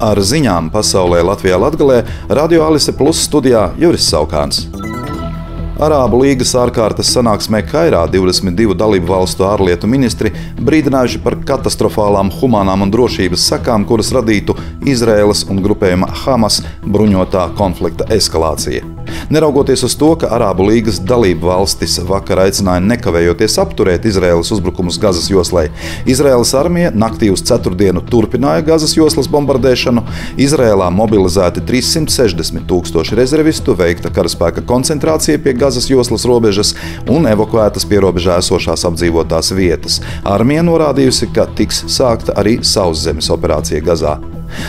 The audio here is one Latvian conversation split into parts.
Ar ziņām pasaulē Latvijā Latgalē Radio Alise Plus studijā Juris Saukāns. Arābu līgas ārkārtas sanāksmē Kairā 22 dalību valstu ārlietu ministri brīdinājuši par katastrofālām humanām un drošības sekām, kuras radītu Izraēlas un grupējuma Hamas bruņotā konflikta eskalācija. Neraugoties uz to, ka Arābu līgas dalību valstis vakar aicināja nekavējoties apturēt Izraēlas uzbrukumus Gazas joslai, Izraēlas armija naktī uz ceturtdienu turpināja Gazas joslas bombardēšanu, Izraēlā mobilizēti 360 000 rezervistu, veikta karaspēka koncentrācija pie Gazas joslas robežas un evakuētas pierobežā esošās apdzīvotās vietas. Armija norādījusi, ka tiks sākta arī sauszemes operācija Gazā.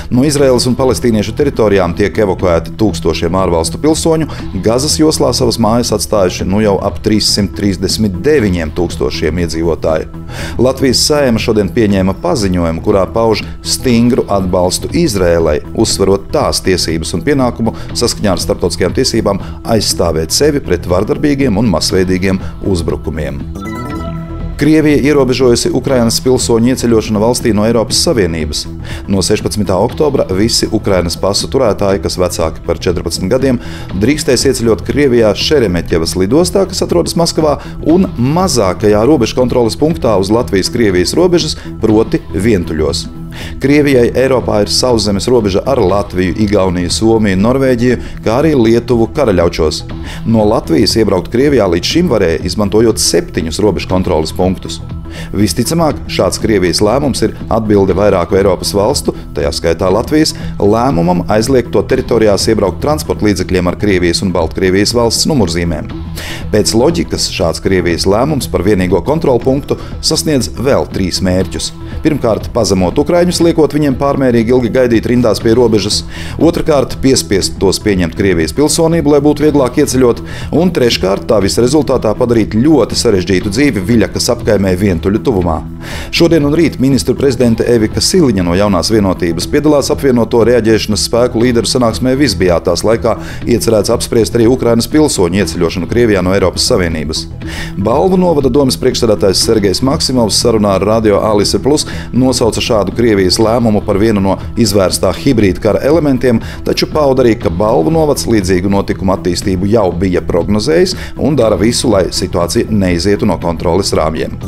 No Izraēlas un palestīniešu teritorijām tiek evakuēti tūkstošiem ārvalstu pilsoņu, Gazas joslā savas mājas atstājuši jau ap 339 000 iedzīvotāju. Latvijas Saeima šodien pieņēma paziņojumu, kurā pauž stingru atbalstu Izraēlai, uzsverot tās tiesības un pienākumu saskaņā ar starptautiskajām tiesībām aizstāvēt sevi pret vardarbīgiem un masveidīgiem uzbrukumiem. Krievija ierobežojusi Ukrainas pilsoņu ieceļošanu valstī no Eiropas Savienības. No 16. oktobra visi Ukrainas pasu turētāji, kas vecāki par 14 gadiem, drīkstēs ieceļot Krievijā Šeremetjevas lidostā, kas atrodas Maskavā, un mazākajā robežkontroles punktā uz Latvijas-Krievijas robežas, proti Vientuļos. Krievijai Eiropā ir sauszemes robeža ar Latviju, Igauniju, Somiju, Norvēģiju, kā arī Lietuvu Karaļaučos. No Latvijas iebraukt Krievijā līdz šim varēja, izmantojot 7 robežkontroles punktus. Visticamāk, šāds Krievijas lēmums ir atbilde vairāku Eiropas valstu, tajā skaitā Latvijas, lēmumam aizliegt to teritorijās iebraukt transporta līdzekļiem ar Krievijas un Baltkrievijas valsts numurzīmēm. Pēc loģikas šāds Krievijas lēmums par vienīgo kontrolu punktu sasniedz vēl 3 mērķus. Pirmkārt, pazemot ukraiņus, liekot viņiem pārmērīgi ilgi gaidīt rindās pie robežas. Otrakārt, piespiest tos pieņemt Krievijas pilsonību, lai būtu vieglāk ieceļot. Un treškārt, tā visa rezultātā padarīt ļoti sarežģītu dzīvi Viļakas apkaimē Vientuļu tuvumā. Šodien un rīt ministru prezidente Evika Siliņa no Jaunās vienotības piedalās apvienoto reaģēšanas spēku līderu sanāksmē Visbijā. Tās laikā iecerēts apspriest arī Ukrainas pilsoņu ieceļošanu Krievijā no Eiropas Savienības. Balvu novada domes priekšsēdētājs Sergejs Maksimovs sarunā ar Radio Alise Plus nosauca šādu Krievijas lēmumu par vienu no izvērstā hibrīda kara elementiem, taču pauda arī, ka Balvu novads līdzīgu notikumu attīstību jau bija prognozējis un dara visu, lai situācija neizietu no kontroles rāmjiem.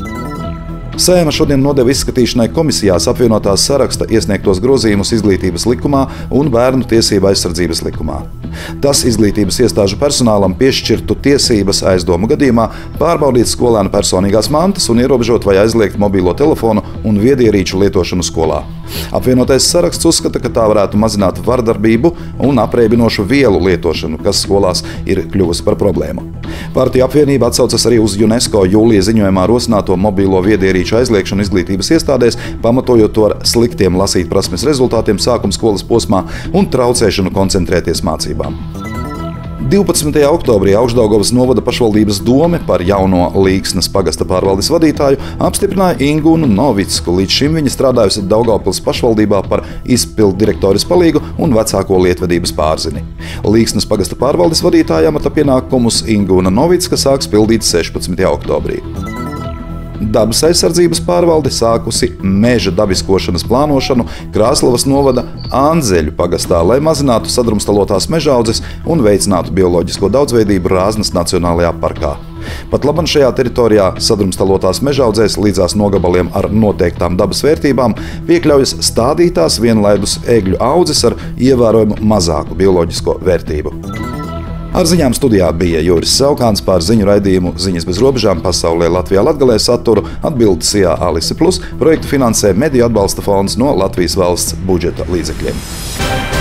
Saeima šodien nodeva izskatīšanai komisijās apvienotās saraksta iesniegtos grozījumus Izglītības likumā un Bērnu tiesību aizsardzības likumā. Tas izglītības iestāžu personālam piešķirtu tiesības aizdomu gadījumā pārbaudīt skolēnu personīgās mantas un ierobežot vai aizliegt mobilo telefonu un viedierīču lietošanu skolā. Apvienotais saraksts uzskata, ka tā varētu mazināt vardarbību un apreibinošu vielu lietošanu, kas skolās ir kļuvusi par problēmu. Partiju apvienība atsaucas arī uz UNESCO jūlija ziņojumā rosināto mobilo viedierīču aizliegšanu izglītības iestādēs, pamatojot to ar sliktiem lasīt prasmes rezultātiem sākuma skolas posmā un traucēšanu koncentrēties mācībām. 12. oktobrī Augšdaugavas novada pašvaldības dome par jauno Līksnas pagasta pārvaldes vadītāju apstiprināja Ingūnu Novicku. Līdz šim viņa strādājusi Daugavpils pašvaldībā par izpildu direktoris palīgu un vecāko lietvedības pārzini. Līksnas pagasta pārvaldes vadītāja amata pienākumus Ingūna Novicka sāks pildīt 16. oktobrī. Dabas aizsardzības pārvalde sākusi meža dabiskošanas plānošanu Krāslavas novada Anzeļu pagastā, lai mazinātu sadrumstalotās mežaudzes un veicinātu bioloģisko daudzveidību Rāznas Nacionālajā parkā. Pat labam šajā teritorijā sadrumstalotās mežaudzēs līdzās nogabaliem ar noteiktām dabas vērtībām piekļaujas stādītās vienlaidus egļu audzes ar ievērojumu mazāku bioloģisko vērtību. Ar ziņām studijā bija Juris Saukāns. Par ziņu raidījumu Ziņas bez robežām pasaulē Latvijā Latgalē saturu atbildes Alise Plus projektu finansē Mediju atbalsta fonds no Latvijas valsts budžeta līdzekļiem.